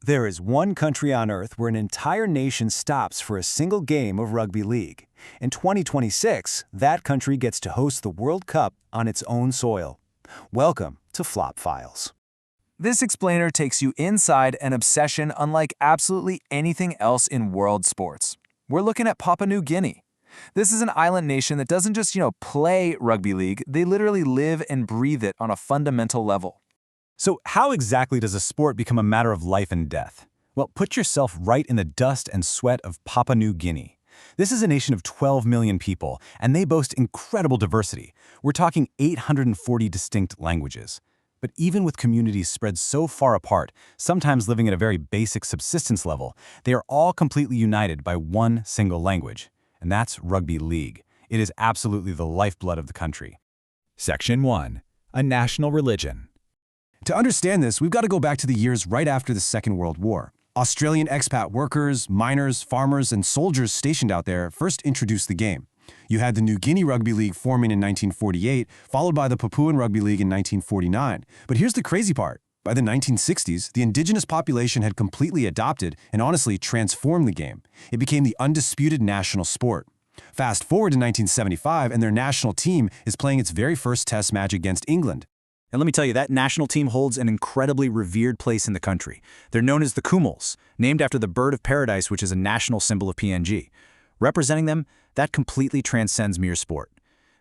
There is one country on Earth where an entire nation stops for a single game of rugby league. In 2026, that country gets to host the World Cup on its own soil. Welcome to Flop Files. This explainer takes you inside an obsession unlike absolutely anything else in world sports. We're looking at Papua New Guinea. This is an island nation that doesn't just, play rugby league, they literally live and breathe it on a fundamental level. So how exactly does a sport become a matter of life and death? Well, put yourself right in the dust and sweat of Papua New Guinea. This is a nation of 12 million people, and they boast incredible diversity. We're talking 840 distinct languages. But even with communities spread so far apart, sometimes living at a very basic subsistence level, they are all completely united by one single language, and that's rugby league. It is absolutely the lifeblood of the country. Section 1. A national religion. To understand this, we've got to go back to the years right after the Second World War. Australian expat workers, miners, farmers, and soldiers stationed out there first introduced the game. You had the New Guinea Rugby League forming in 1948, followed by the Papua Rugby League in 1949. But here's the crazy part. By the 1960s, the indigenous population had completely adopted and honestly transformed the game. It became the undisputed national sport. Fast forward to 1975, and their national team is playing its very first test match against England. And let me tell you, that national team holds an incredibly revered place in the country. They're known as the Kumuls, named after the bird of paradise, which is a national symbol of PNG. Representing them, that completely transcends mere sport.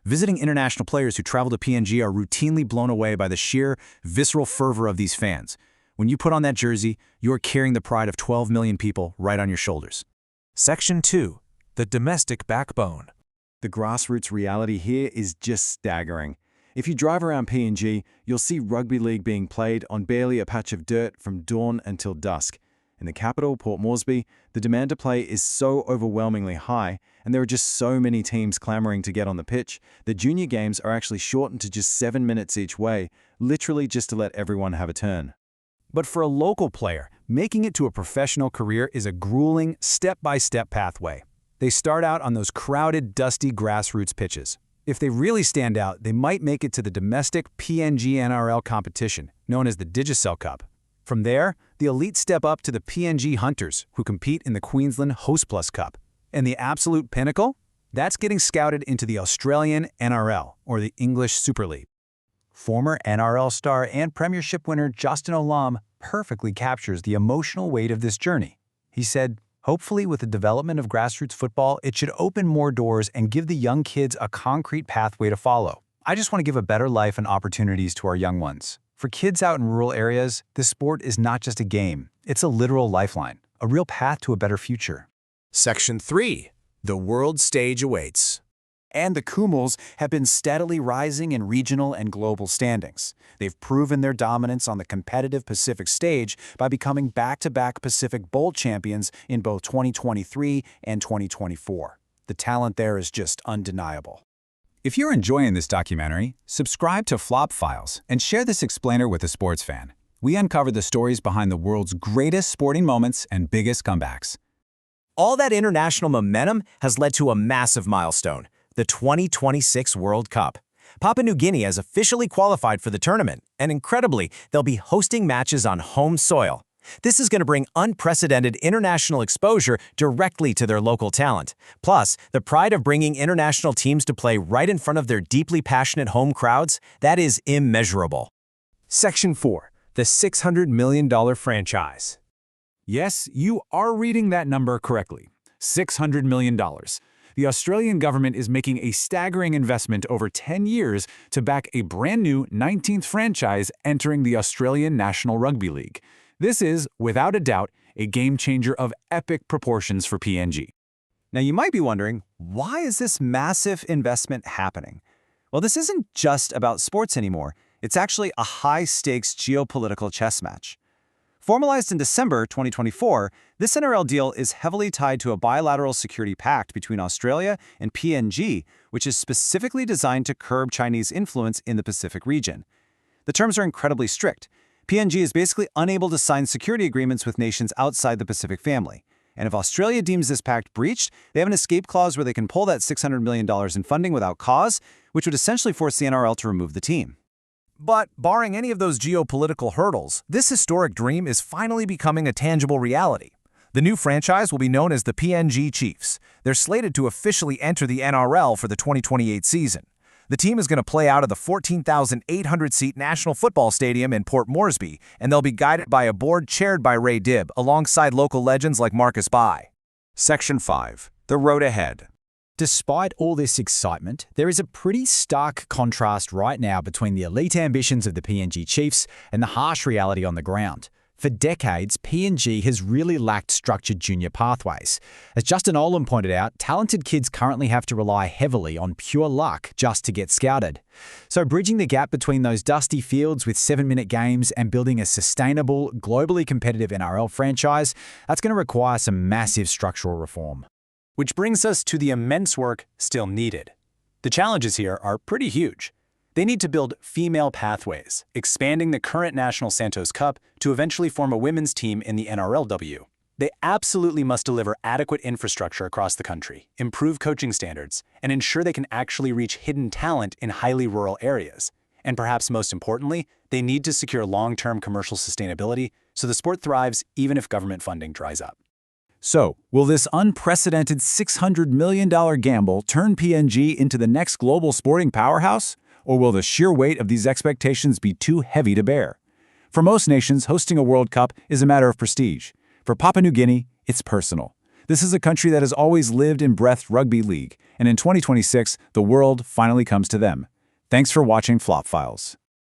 Visiting international players who travel to PNG are routinely blown away by the sheer, visceral fervor of these fans. When you put on that jersey, you are carrying the pride of 12 million people right on your shoulders. Section 2. The domestic backbone. The grassroots reality here is just staggering. If you drive around PNG, you'll see rugby league being played on barely a patch of dirt from dawn until dusk. In the capital, Port Moresby, the demand to play is so overwhelmingly high, and there are just so many teams clamoring to get on the pitch, that junior games are actually shortened to just 7 minutes each way, literally just to let everyone have a turn. But for a local player, making it to a professional career is a grueling, step-by-step pathway. They start out on those crowded, dusty grassroots pitches. If they really stand out, they might make it to the domestic PNG NRL competition, known as the Digicel Cup. From there, the elite step up to the PNG Hunters, who compete in the Queensland Host Plus Cup. And the absolute pinnacle? That's getting scouted into the Australian NRL, or the English Super League. Former NRL star and premiership winner Justin Olam perfectly captures the emotional weight of this journey. He said, "Hopefully, with the development of grassroots football, it should open more doors and give the young kids a concrete pathway to follow. I just want to give a better life and opportunities to our young ones. For kids out in rural areas, this sport is not just a game. It's a literal lifeline, a real path to a better future." Section 3. The world stage awaits. And the Kumuls have been steadily rising in regional and global standings. They've proven their dominance on the competitive Pacific stage by becoming back-to-back Pacific Bowl champions in both 2023 and 2024. The talent there is just undeniable. If you're enjoying this documentary, subscribe to Flop Files and share this explainer with a sports fan. We uncover the stories behind the world's greatest sporting moments and biggest comebacks. All that international momentum has led to a massive milestone: the 2026 World Cup. Papua New Guinea has officially qualified for the tournament, and incredibly, they'll be hosting matches on home soil. This is going to bring unprecedented international exposure directly to their local talent. Plus, the pride of bringing international teams to play right in front of their deeply passionate home crowds, that is immeasurable. Section 4. The $600 million franchise. Yes, you are reading that number correctly. $600 million. The Australian government is making a staggering investment over 10 years to back a brand new 19th franchise entering the Australian National Rugby League. This is, without a doubt, a game-changer of epic proportions for PNG. Now you might be wondering, why is this massive investment happening? Well, this isn't just about sports anymore. It's actually a high-stakes geopolitical chess match. Formalized in December 2024, this NRL deal is heavily tied to a bilateral security pact between Australia and PNG, which is specifically designed to curb Chinese influence in the Pacific region. The terms are incredibly strict. PNG is basically unable to sign security agreements with nations outside the Pacific family. And if Australia deems this pact breached, they have an escape clause where they can pull that $600 million in funding without cause, which would essentially force the NRL to remove the team. But barring any of those geopolitical hurdles, this historic dream is finally becoming a tangible reality. The new franchise will be known as the PNG Chiefs. They're slated to officially enter the NRL for the 2028 season. The team is going to play out of the 14,800-seat National Football Stadium in Port Moresby, and they'll be guided by a board chaired by Ray Dibb, alongside local legends like Marcus Bai. Section 5. The road ahead. Despite all this excitement, there is a pretty stark contrast right now between the elite ambitions of the PNG Chiefs and the harsh reality on the ground. For decades, PNG has really lacked structured junior pathways. As Justin Olam pointed out, talented kids currently have to rely heavily on pure luck just to get scouted. So bridging the gap between those dusty fields with 7-minute games and building a sustainable, globally competitive NRL franchise, that's going to require some massive structural reform. Which brings us to the immense work still needed. The challenges here are pretty huge. They need to build female pathways, expanding the current National Santos Cup to eventually form a women's team in the NRLW. They absolutely must deliver adequate infrastructure across the country, improve coaching standards, and ensure they can actually reach hidden talent in highly rural areas. And perhaps most importantly, they need to secure long-term commercial sustainability so the sport thrives even if government funding dries up. So, will this unprecedented $600 million gamble turn PNG into the next global sporting powerhouse? Or will the sheer weight of these expectations be too heavy to bear? For most nations, hosting a World Cup is a matter of prestige. For Papua New Guinea, it's personal. This is a country that has always lived and breathed rugby league, and in 2026, the world finally comes to them. Thanks for watching Flop Files.